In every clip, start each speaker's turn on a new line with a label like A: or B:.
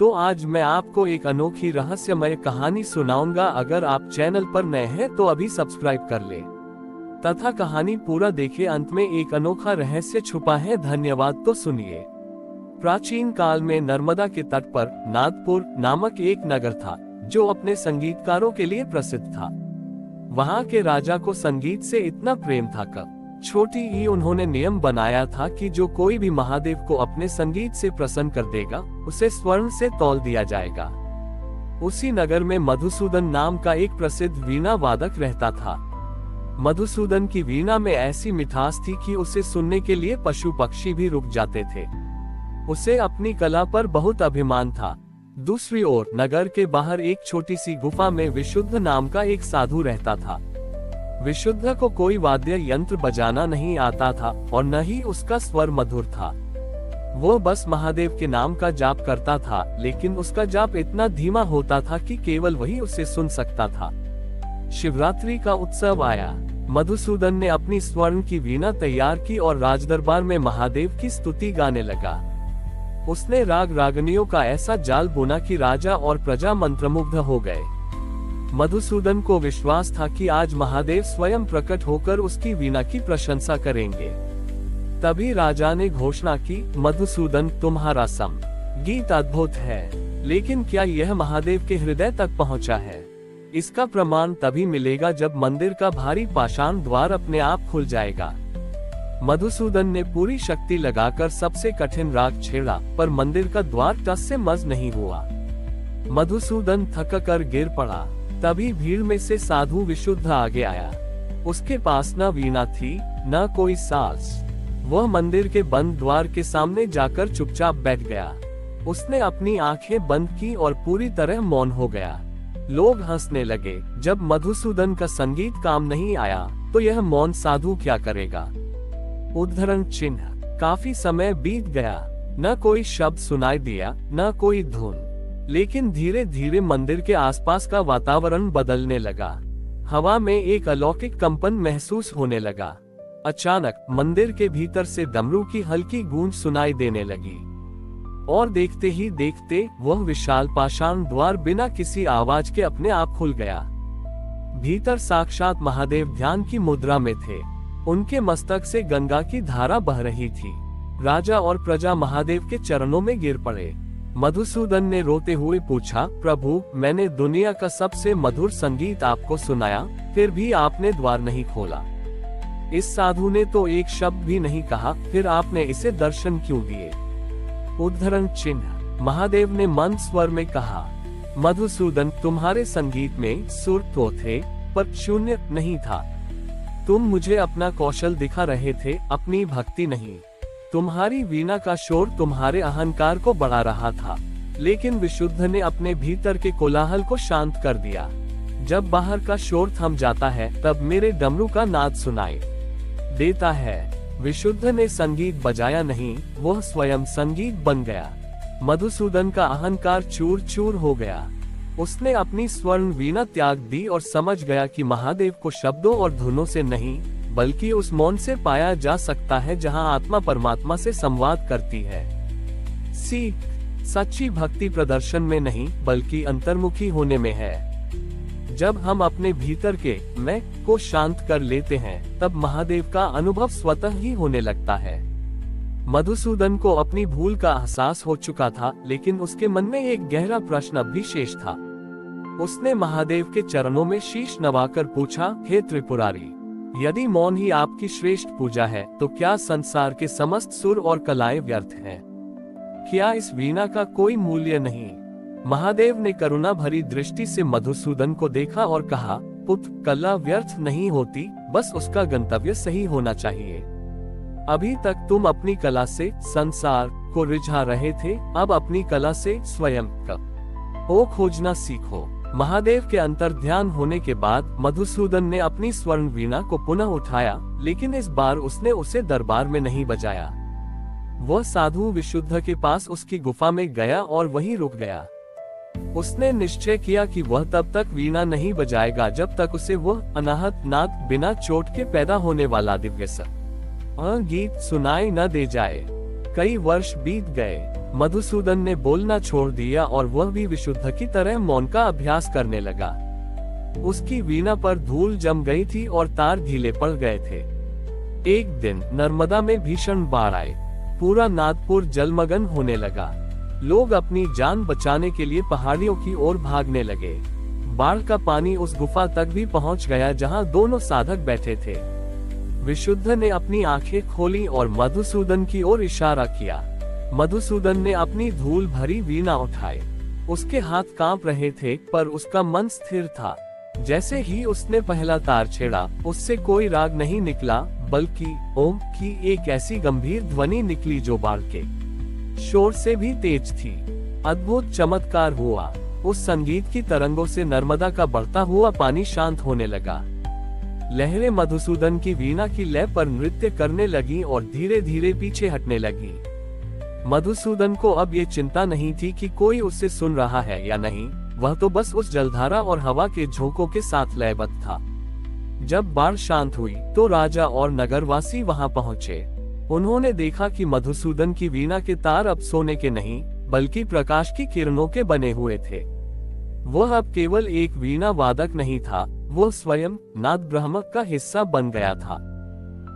A: तो आज मैं आपको एक अनोखी रहस्यमय कहानी सुनाऊंगा। अगर आप चैनल पर नए हैं तो अभी सब्सक्राइब कर ले तथा कहानी पूरा देखें। अंत में एक अनोखा रहस्य छुपा है। धन्यवाद। तो सुनिए। प्राचीन काल में नर्मदा के तट पर नागपुर नामक एक नगर था जो अपने संगीतकारों के लिए प्रसिद्ध था। वहां के राजा को संगीत से इतना प्रेम था कि छोटी ही उन्होंने नियम बनाया था कि जो कोई भी महादेव को अपने संगीत से प्रसन्न कर देगा उसे स्वर्ण से तौल दिया जाएगा। उसी नगर में मधुसूदन नाम का एक प्रसिद्ध वीणा वादक रहता था। मधुसूदन की वीणा में ऐसी मिठास थी कि उसे सुनने के लिए पशु पक्षी भी रुक जाते थे। उसे अपनी कला पर बहुत अभिमान था। दूसरी ओर नगर के बाहर एक छोटी सी गुफा में विशुद्ध नाम का एक साधु रहता था। विशुद्ध को कोई वाद्य यंत्र बजाना नहीं आता था और न ही उसका स्वर मधुर था। वो बस महादेव के नाम का जाप करता था, लेकिन उसका जाप इतना धीमा होता था कि केवल वही उसे सुन सकता था। शिवरात्रि का उत्सव आया। मधुसूदन ने अपनी स्वर्ण की वीणा तैयार की और राजदरबार में महादेव की स्तुति गाने लगा। उसने राग रागनियों का ऐसा जाल बुना कि राजा और प्रजा मंत्रमुग्ध हो गए। मधुसूदन को विश्वास था कि आज महादेव स्वयं प्रकट होकर उसकी वीणा की प्रशंसा करेंगे। तभी राजा ने घोषणा की, मधुसूदन, तुम्हारा संगीत अद्भुत है, लेकिन क्या यह महादेव के हृदय तक पहुंचा है? इसका प्रमाण तभी मिलेगा जब मंदिर का भारी पाषाण द्वार अपने आप खुल जाएगा। मधुसूदन ने पूरी शक्ति लगाकर सबसे कठिन राग छेड़ा, पर मंदिर का द्वार टस से मस नहीं हुआ। मधुसूदन थक कर गिर पड़ा। तभी भीड़ में से साधु विशुद्ध आगे आया। उसके पास न वीणा थी न कोई साज। वह मंदिर के बंद द्वार के सामने जाकर चुपचाप बैठ गया। उसने अपनी आंखें बंद की और पूरी तरह मौन हो गया। लोग हंसने लगे। जब मधुसूदन का संगीत काम नहीं आया तो यह मौन साधु क्या करेगा? उद्धरण चिन्ह। काफी समय बीत गया। न कोई शब्द सुनाई दिया न कोई धुन, लेकिन धीरे धीरे मंदिर के आसपास का वातावरण बदलने लगा। हवा में एक अलौकिक कंपन महसूस होने लगा। अचानक मंदिर के भीतर से डमरू की हल्की गूंज सुनाई देने लगी और देखते ही देखते वह विशाल पाषाण द्वार बिना किसी आवाज के अपने आप खुल गया। भीतर साक्षात महादेव ध्यान की मुद्रा में थे। उनके मस्तक से गंगा की धारा बह रही थी। राजा और प्रजा महादेव के चरणों में गिर पड़े। मधुसूदन ने रोते हुए पूछा, प्रभु, मैंने दुनिया का सबसे मधुर संगीत आपको सुनाया, फिर भी आपने द्वार नहीं खोला। इस साधु ने तो एक शब्द भी नहीं कहा, फिर आपने इसे दर्शन क्यों दिए? उद्धरण चिन्ह। महादेव ने मंद स्वर में कहा, मधुसूदन, तुम्हारे संगीत में सुर तो थे पर शून्य नहीं था। तुम मुझे अपना कौशल दिखा रहे थे, अपनी भक्ति नहीं। तुम्हारी वीणा का शोर तुम्हारे अहंकार को बढ़ा रहा था, लेकिन विशुद्ध ने अपने भीतर के कोलाहल को शांत कर दिया। जब बाहर का शोर थम जाता है तब मेरे डमरू का नाद सुनाई देता है। विशुद्ध ने संगीत बजाया नहीं, वह स्वयं संगीत बन गया। मधुसूदन का अहंकार चूर चूर हो गया। उसने अपनी स्वर्ण वीणा त्याग दी और समझ गया कि महादेव को शब्दों और धुनों से नहीं बल्कि उस मौन से पाया जा सकता है जहां आत्मा परमात्मा से संवाद करती है। सीख। सच्ची भक्ति प्रदर्शन में नहीं बल्कि अंतर्मुखी होने में है। जब हम अपने भीतर के मैं को शांत कर लेते हैं तब महादेव का अनुभव स्वतः ही होने लगता है। मधुसूदन को अपनी भूल का एहसास हो चुका था, लेकिन उसके मन में एक गहरा प्रश्न अब भी शेष था। उसने महादेव के चरणों में शीश नवाकर पूछा, हे त्रिपुरारी, यदि मौन ही आपकी श्रेष्ठ पूजा है तो क्या संसार के समस्त सुर और कलाएं व्यर्थ हैं? क्या इस वीणा का कोई मूल्य नहीं? महादेव ने करुणा भरी दृष्टि से मधुसूदन को देखा और कहा, पुत्र, कला व्यर्थ नहीं होती, बस उसका गंतव्य सही होना चाहिए। अभी तक तुम अपनी कला से संसार को रिझा रहे थे, अब अपनी कला से स्वयं को खोजना सीखो। महादेव के अंतर ध्यान होने के बाद मधुसूदन ने अपनी स्वर्ण वीणा को पुनः उठाया, लेकिन इस बार उसने उसे दरबार में नहीं बजाया। वह साधु विशुद्ध के पास उसकी गुफा में गया और वहीं रुक गया। उसने निश्चय किया कि वह तब तक वीणा नहीं बजाएगा जब तक उसे वह अनाहत नाद बिना चोट के पैदा होने वाला दिव्य गीत सुनाई न दे जाए। कई वर्ष बीत गए। मधुसूदन ने बोलना छोड़ दिया और वह भी विशुद्ध की तरह मौन का अभ्यास करने लगा। उसकी वीणा पर धूल जम गई थी और तार ढीले पड़ गए थे। एक दिन नर्मदा में भीषण बाढ़ आए। पूरा नागपुर जलमग्न होने लगा। लोग अपनी जान बचाने के लिए पहाड़ियों की ओर भागने लगे। बाढ़ का पानी उस गुफा तक भी पहुंच गया जहां दोनों साधक बैठे थे। विशुद्ध ने अपनी आंखें खोली और मधुसूदन की ओर इशारा किया। मधुसूदन ने अपनी धूल भरी वीणा उठाई। उसके हाथ कांप रहे थे पर उसका मन स्थिर था। जैसे ही उसने पहला तार छेड़ा, उससे कोई राग नहीं निकला, बल्कि ओम की एक ऐसी गंभीर ध्वनि निकली जो बाढ़ के शोर से भी तेज थी। अद्भुत चमत्कार हुआ। उस संगीत की तरंगों से नर्मदा का बढ़ता हुआ पानी शांत होने लगा। लहरें मधुसूदन की वीणा की लय पर नृत्य करने लगी और धीरे धीरे पीछे हटने लगी। मधुसूदन को अब ये चिंता नहीं थी कि कोई उसे सुन रहा है या नहीं, वह तो बस उस जलधारा और हवा के झोंकों के साथ लयबद्ध था। जब बाढ़ शांत हुई तो राजा और नगरवासी वहां पहुंचे। उन्होंने देखा कि मधुसूदन की वीणा के तार अब सोने के नहीं, बल्कि प्रकाश की किरणों के बने हुए थे। वह अब केवल एक वीणा वादक नहीं था, वह स्वयं नाद ब्रह्म का हिस्सा बन गया था।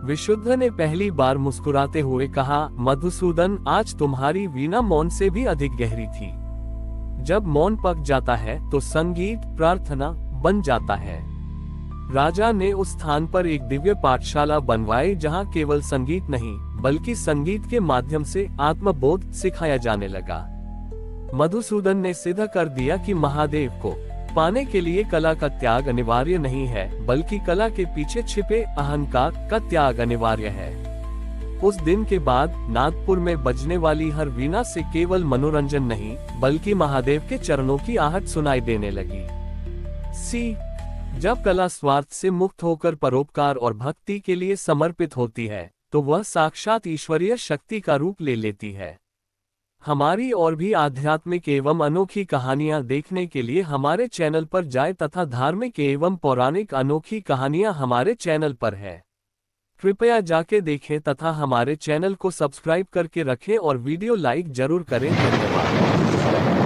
A: विशुद्ध ने पहली बार मुस्कुराते हुए कहा, मधुसूदन, आज तुम्हारी वीणा मौन से भी अधिक गहरी थी। जब मौन पक जाता है तो संगीत प्रार्थना बन जाता है। राजा ने उस स्थान पर एक दिव्य पाठशाला बनवाई जहां केवल संगीत नहीं, बल्कि संगीत के माध्यम से आत्मबोध सिखाया जाने लगा। मधुसूदन ने सिद्ध कर दिया कि महादेव को पाने के लिए कला का त्याग अनिवार्य नहीं है, बल्कि कला के पीछे छिपे अहंकार का त्याग अनिवार्य है। उस दिन के बाद नागपुर में बजने वाली हर वीणा से केवल मनोरंजन नहीं, बल्कि महादेव के चरणों की आहट सुनाई देने लगी। जब कला स्वार्थ से मुक्त होकर परोपकार और भक्ति के लिए समर्पित होती है, तो वह साक्षात ईश्वरीय शक्ति का रूप ले लेती है। हमारी और भी आध्यात्मिक एवं अनोखी कहानियां देखने के लिए हमारे चैनल पर जाएं तथा धार्मिक एवं पौराणिक अनोखी कहानियां हमारे चैनल पर है। कृपया जाके देखें तथा हमारे चैनल को सब्सक्राइब करके रखें और वीडियो लाइक जरूर करें। धन्यवाद।